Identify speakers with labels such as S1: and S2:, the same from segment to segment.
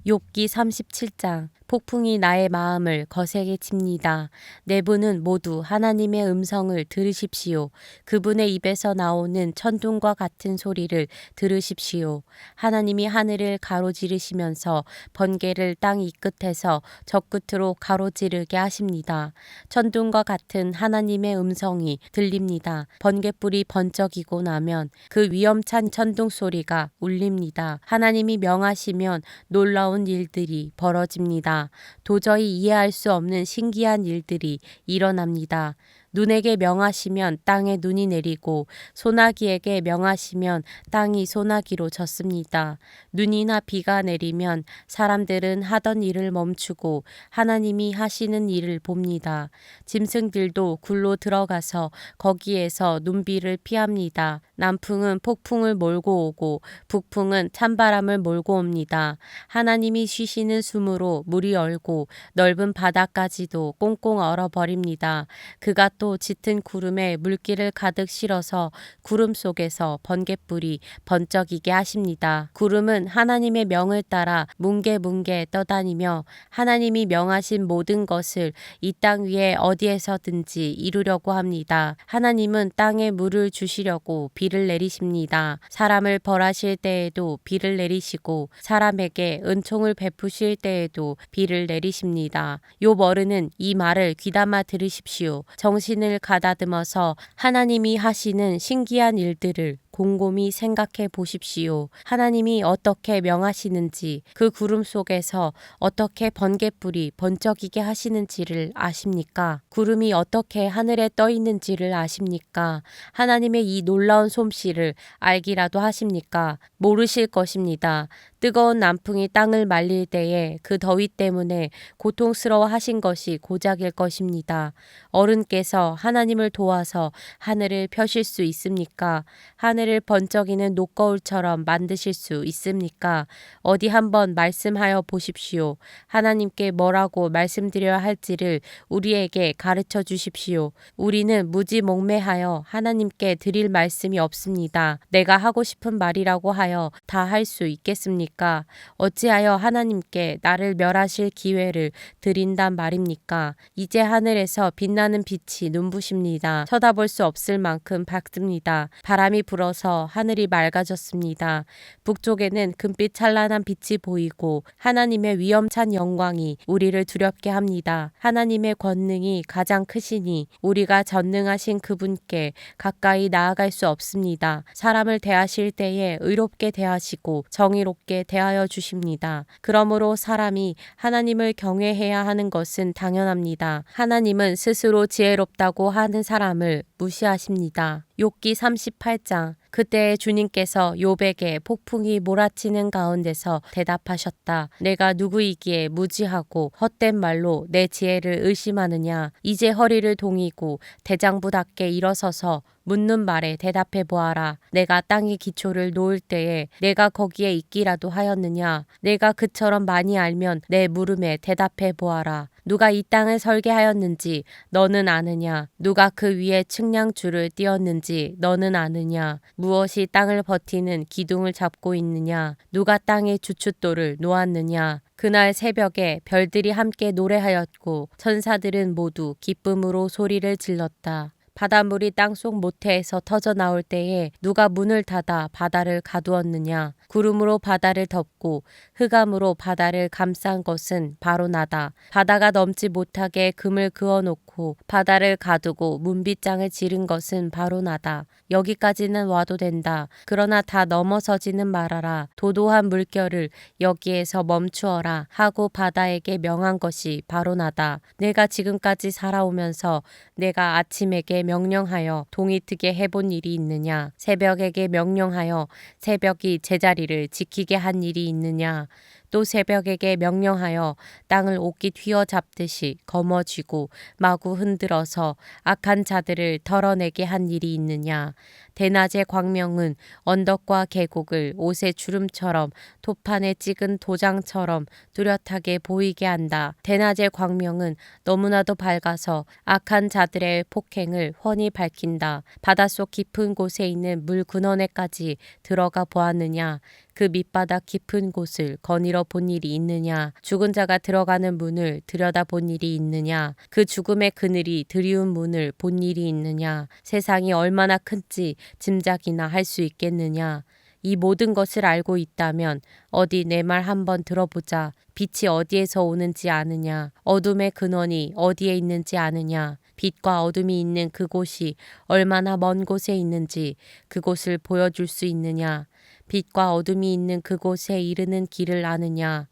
S1: 욥기 37장. 폭풍이 나의 마음을 거세게 칩니다. 내부는 모두 하나님의 음성을 들으십시오. 그분의 입에서 나오는 천둥과 같은 소리를 들으십시오. 하나님이 하늘을 가로지르시면서 번개를 땅 이 끝에서 저 끝으로 가로지르게 하십니다. 천둥과 같은 하나님의 음성이 들립니다. 번개불이 번쩍이고 나면 그 위험찬 천둥 소리가 울립니다. 하나님이 명하시면 놀라운 일들이 벌어집니다. 도저히 이해할 수 없는 신기한 일들이 일어납니다. 눈에게 명하시면 땅에 눈이 내리고 소나기에게 명하시면 땅이 소나기로 젖습니다. 눈이나 비가 내리면 사람들은 하던 일을 멈추고 하나님이 하시는 일을 봅니다. 짐승들도 굴로 들어가서 거기에서 눈비를 피합니다. 남풍은 폭풍을 몰고 오고 북풍은 찬바람을 몰고 옵니다. 하나님이 쉬시는 숨으로 물이 얼고 넓은 바다까지도 꽁꽁 얼어버립니다. 그가 또 짙은 구름에 물기를 가득 실어서 구름 속에서 번갯불이 번쩍이게 하십니다. 구름은 하나님의 명을 따라 뭉게뭉게 떠다니며 하나님이 명하신 모든 것을 이 땅 위에 어디에서든지 이루려고 합니다. 하나님은 땅에 물을 주시려고 비를 내리십니다. 사람을 벌하실 때에도 비를 내리시고 사람에게 은총을 베푸실 때에도 비를 내리십니다. 욥 어른은 이 말을 귀담아 들으십시오. 정신을 가다듬어서 하나님이 하시는 신기한 일들을 곰곰이 생각해 보십시오. 하나님이 어떻게 명하시는지, 그 구름 속에서 어떻게 번갯불이 번쩍이게 하시는지를 아십니까? 구름이 어떻게 하늘에 떠 있는지를 아십니까? 하나님의 이 놀라운 솜씨를 알기라도 하십니까? 모르실 것입니다. 뜨거운 남풍이 땅을 말릴 때에 그 더위 때문에 고통스러워 하신 것이 고작일 것입니다. 어른께서 하나님을 도와서 하늘을 펴실 수 있습니까? 하늘을 번쩍이는 녹거울처럼 만드실 수 있습니까? 어디 한번 말씀하여 보십시오. 하나님께 뭐라고 말씀드려야 할지를 우리에게 가르쳐 주십시오. 우리는 무지몽매하여 하나님께 드릴 말씀이 없습니다. 내가 하고 싶은 말이라고 하여 다 할 수 있겠습니까? 어찌하여 하나님께 나를 멸하실 기회를 드린단 말입니까? 이제 하늘에서 빛나는 빛이 눈부십니다. 쳐다볼 수 없을 만큼 밝습니다. 바람이 불어서 하늘이 맑아졌습니다. 북쪽에는 금빛 찬란한 빛이 보이고 하나님의 위엄찬 영광이 우리를 두렵게 합니다. 하나님의 권능이 가장 크시니 우리가 전능하신 그분께 가까이 나아갈 수 없습니다. 사람을 대하실 때에 의롭게 대하시고 정의롭게 대하여 주십니다. 그러므로 사람이 하나님을 경외해야 하는 것은 당연합니다. 하나님은 스스로 지혜롭다고 하는 사람을 무시하십니다. 욥기 38장. 그때 주님께서 욥에게 폭풍이 몰아치는 가운데서 대답하셨다. 내가 누구이기에 무지하고 헛된 말로 내 지혜를 의심하느냐. 이제 허리를 동이고 대장부답게 일어서서 묻는 말에 대답해 보아라. 내가 땅의 기초를 놓을 때에 내가 거기에 있기라도 하였느냐. 내가 그처럼 많이 알면 내 물음에 대답해 보아라. 누가 이 땅을 설계하였는지 너는 아느냐? 누가 그 위에 측량줄을 띄었는지 너는 아느냐? 무엇이 땅을 버티는 기둥을 잡고 있느냐? 누가 땅의 주춧돌을 놓았느냐? 그날 새벽에 별들이 함께 노래하였고 천사들은 모두 기쁨으로 소리를 질렀다. 바닷물이 땅속 모태에서 터져 나올 때에 누가 문을 닫아 바다를 가두었느냐? 구름으로 바다를 덮고 흑암으로 바다를 감싼 것은 바로 나다. 바다가 넘지 못하게 금을 그어놓고 바다를 가두고 문빗장을 지른 것은 바로 나다. 여기까지는 와도 된다. 그러나 다 넘어서지는 말아라. 도도한 물결을 여기에서 멈추어라 하고 바다에게 명한 것이 바로 나다. 내가 지금까지 살아오면서 내가 아침에게 명령하여 동이 트게 해본 일이 있느냐? 새벽에게 명령하여 새벽이 제자리를 지키게 한 일이 있느냐? 또 새벽에게 명령하여 땅을 옷깃 휘어잡듯이 거머쥐고 마구 흔들어서 악한 자들을 덜어내게 한 일이 있느냐? 대낮의 광명은 언덕과 계곡을 옷의 주름처럼 토판에 찍은 도장처럼 뚜렷하게 보이게 한다. 대낮의 광명은 너무나도 밝아서 악한 자들의 폭행을 훤히 밝힌다. 바닷속 깊은 곳에 있는 물 근원에까지 들어가 보았느냐? 그 밑바닥 깊은 곳을 거닐어 본 일이 있느냐? 죽은 자가 들어가는 문을 들여다본 일이 있느냐? 그 죽음의 그늘이 드리운 문을 본 일이 있느냐? 세상이 얼마나 큰지 짐작이나 할 수 있겠느냐? 이 모든 것을 알고 있다면 어디 내 말 한번 들어보자. 빛이 어디에서 오는지 아느냐? 어둠의 근원이 어디에 있는지 아느냐? 빛과 어둠이 있는 그곳이 얼마나 먼 곳에 있는지 그곳을 보여줄 수 있느냐? 빛과 어둠이 있는 그곳에 이르는 길을 아느냐?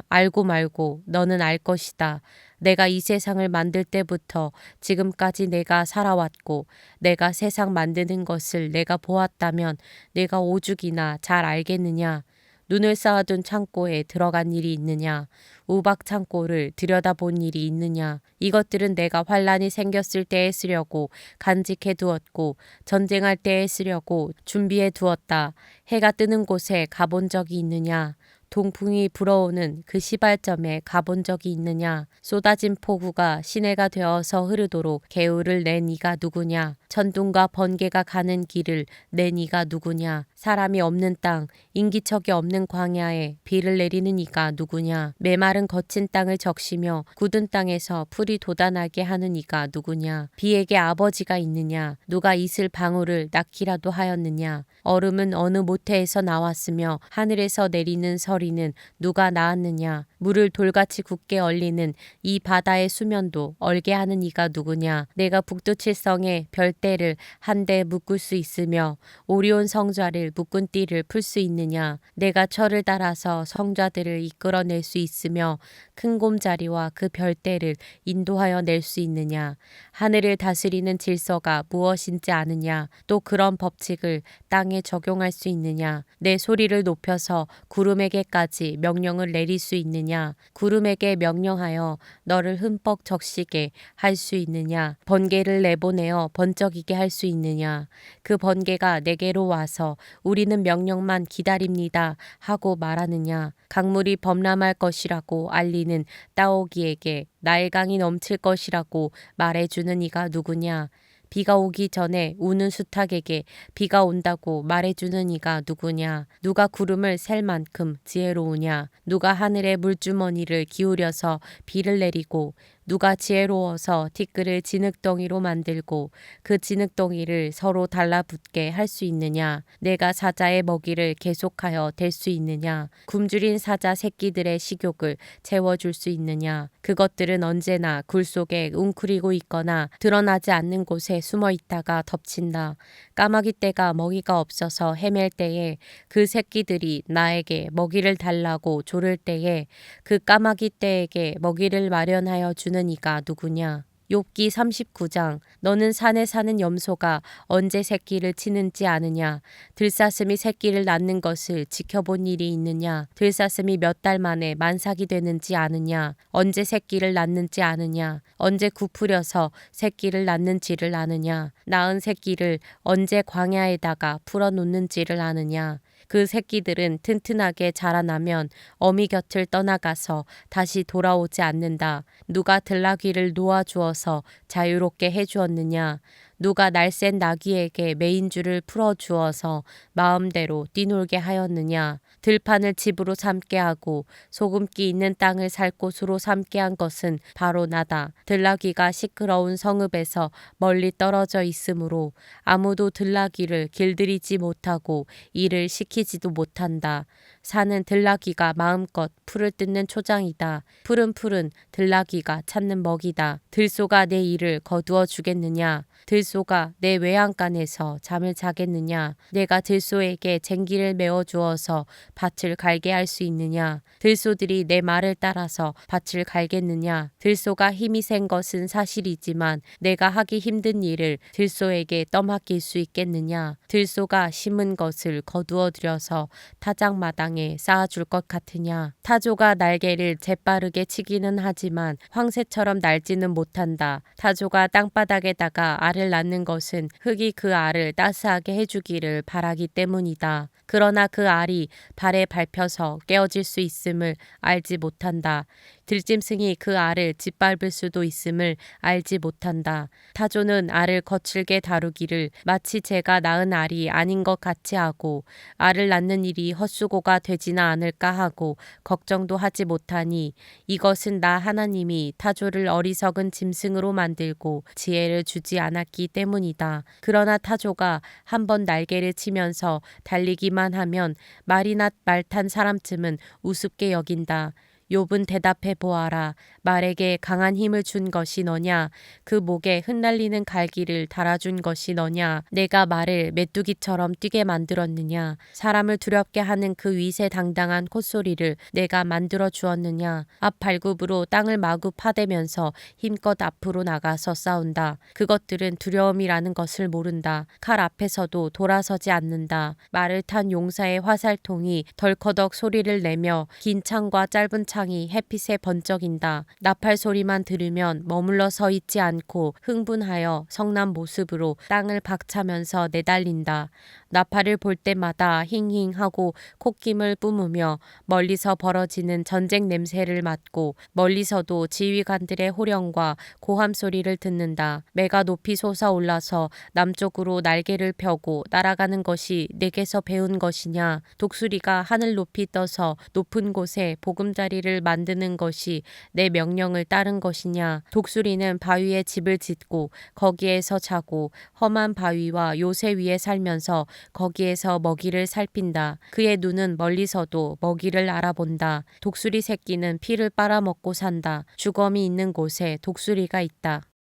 S1: 알고 말고 너는 알 것이다. 내가 이 세상을 만들 때부터 지금까지 내가 살아왔고 내가 세상 만드는 것을 내가 보았다면 내가 오죽이나 잘 알겠느냐. 눈을 쌓아둔 창고에 들어간 일이 있느냐. 우박 창고를 들여다본 일이 있느냐. 이것들은 내가 환란이 생겼을 때에 쓰려고 간직해 두었고 전쟁할 때에 쓰려고 준비해 두었다. 해가 뜨는 곳에 가본 적이 있느냐. 동풍이 불어오는 그 시발점에 가본 적이 있느냐. 쏟아진 폭우가 시내가 되어서 흐르도록 개울을 낸 이가 누구냐. 천둥과 번개가 가는 길을 낸 이가 누구냐. 사람이 없는 땅, 인기척이 없는 광야에 비를 내리는 이가 누구냐. 메마른 거친 땅을 적시며 굳은 땅에서 풀이 돋아나게 하는 이가 누구냐. 비에게 아버지가 있느냐. 누가 이슬 방울을 낳기라도 하였느냐. 얼음은 어느 모태에서 나왔으며 하늘에서 내리는 서리는 누가 낳았느냐. 물을 돌같이 굳게 얼리는 이 바다의 수면도 얼게 하는 이가 누구냐. 내가 북두칠성의 별대를 한데 묶을 수 있으며 오리온 성좌를 묶은 띠를 풀 수 있느냐. 내가 철을 따라서 성좌들을 이끌어낼 수 있으며 큰 곰자리와 그 별대를 인도하여 낼 수 있느냐. 하늘을 다스리는 질서가 무엇인지 아느냐. 또 그런 법칙을 땅에 적용할 수 있느냐. 내 소리를 높여서 구름에게까지 명령을 내릴 수 있느냐. 구름에게 명령하여 너를 흠뻑 적시게 할 수 있느냐. 번개를 내보내어 번쩍이게 할 수 있느냐. 그 번개가 내게로 와서 우리는 명령만 기다립니다 하고 말하느냐. 강물이 범람할 것이라고 알리는 따오기에게 나일강이 넘칠 것이라고 말해주는 이가 누구냐. 비가 오기 전에 우는 수탉에게 비가 온다고 말해주는 이가 누구냐. 누가 구름을 셀 만큼 지혜로우냐. 누가 하늘의 물주머니를 기울여서 비를 내리고 누가 지혜로워서 티끌을 진흙덩이로 만들고 그 진흙덩이를 서로 달라붙게 할 수 있느냐. 내가 사자의 먹이를 계속하여 댈 수 있느냐. 굶주린 사자 새끼들의 식욕을 채워줄 수 있느냐. 그것들은 언제나 굴 속에 웅크리고 있거나 드러나지 않는 곳에 숨어 있다가 덮친다. 까마귀 떼가 먹이가 없어서 헤맬 때에 그 새끼들이 나에게 먹이를 달라고 조를 때에 그 까마귀 떼에게 먹이를 마련하여 주는 이가 누구냐. 욥기 39장. 너는 산에 사는 염소가 언제 새끼를 치는지 아느냐. 들사슴이 새끼를 낳는 것을 지켜본 일이 있느냐. 들사슴이 몇 달 만에 만삭이 되는지 아느냐. 언제 새끼를 낳는지 아느냐. 언제 굽으려서 새끼를 낳는지를 아느냐. 낳은 새끼를 언제 광야에다가 풀어놓는지를 아느냐. 그 새끼들은 튼튼하게 자라나면 어미 곁을 떠나가서 다시 돌아오지 않는다. 누가 들나귀를 놓아주어서 자유롭게 해주었느냐. 누가 날쌘 나귀에게 메인줄을 풀어주어서 마음대로 뛰놀게 하였느냐. 들판을 집으로 삼게 하고 소금기 있는 땅을 살 곳으로 삼게 한 것은 바로 나다. 들나귀가 시끄러운 성읍에서 멀리 떨어져 있으므로 아무도 들나귀를 길들이지 못하고 일을 시키지도 못한다. 산은 들나귀가 마음껏 풀을 뜯는 초장이다. 푸른 풀은 들나귀가 찾는 먹이다. 들소가 내 일을 거두어 주겠느냐. 들소가 내 외양간에서 잠을 자겠느냐. 내가 들소에게 쟁기를 메어 주어서 밭을 갈게 할 수 있느냐. 들소들이 내 말을 따라서 밭을 갈겠느냐. 들소가 힘이 센 것은 사실이지만 내가 하기 힘든 일을 들소에게 떠맡길 수 있겠느냐. 들소가 심은 것을 거두어 들여서 타작마당에 쌓아줄 것 같으냐. 타조가 날개를 재빠르게 치기는 하지만 황새처럼 날지는 못한다. 타조가 땅바닥에다가 알을 낳는 것은 흙이 그 알을 따스하게 해주기를 바라기 때문이다. 그러나 그 알이 발에 밟혀서 깨어질 수 있음을 알지 못한다. 들짐승이 그 알을 짓밟을 수도 있음을 알지 못한다. 타조는 알을 거칠게 다루기를 마치 제가 낳은 알이 아닌 것 같이 하고 알을 낳는 일이 헛수고가 되지나 않을까 하고 걱정도 하지 못하니 이것은 나 하나님이 타조를 어리석은 짐승으로 만들고 지혜를 주지 않았기 때문이다. 그러나 타조가 한번 날개를 치면서 달리기만 하면 말이나 말 탄 사람쯤은 우습게 여긴다. 욥은 대답해 보아라. 말에게 강한 힘을 준 것이 너냐? 그 목에 흩날리는 갈기를 달아준 것이 너냐? 내가 말을 메뚜기처럼 뛰게 만들었느냐? 사람을 두렵게 하는 그 위세당당한 콧소리를 내가 만들어 주었느냐? 앞발굽으로 땅을 마구 파대면서 힘껏 앞으로 나가서 싸운다. 그것들은 두려움이라는 것을 모른다. 칼 앞에서도 돌아서지 않는다. 말을 탄 용사의 화살통이 덜커덕 소리를 내며 긴 창과 짧은 창이 햇빛에 번쩍인다. 나팔 소리만 들으면 머물러 서 있지 않고 흥분하여 성난 모습으로 땅을 박차면서 내달린다. 나팔을 볼 때마다 힝힝하고 콧김을 뿜으며 멀리서 벌어지는 전쟁 냄새를 맡고 멀리서도 지휘관들의 호령과 고함 소리를 듣는다. 매가 높이 솟아올라서 남쪽으로 날개를 펴고 날아가는 것이 내게서 배운 것이냐? 독수리가 하늘 높이 떠서 높은 곳에 보금자리를 만드는 것이 내 명령을 따른 것이냐? 독수리는 바위에 집을 짓고 거기에서 자고 험한 바위와 요새 위에 살면서 거기에서 먹이를 살핀다. 그의 눈은 멀리서도 먹이를 알아본다. 독수리 새끼는 피를 빨아먹고 산다. 주검이 있는 곳에 독수리가 있다.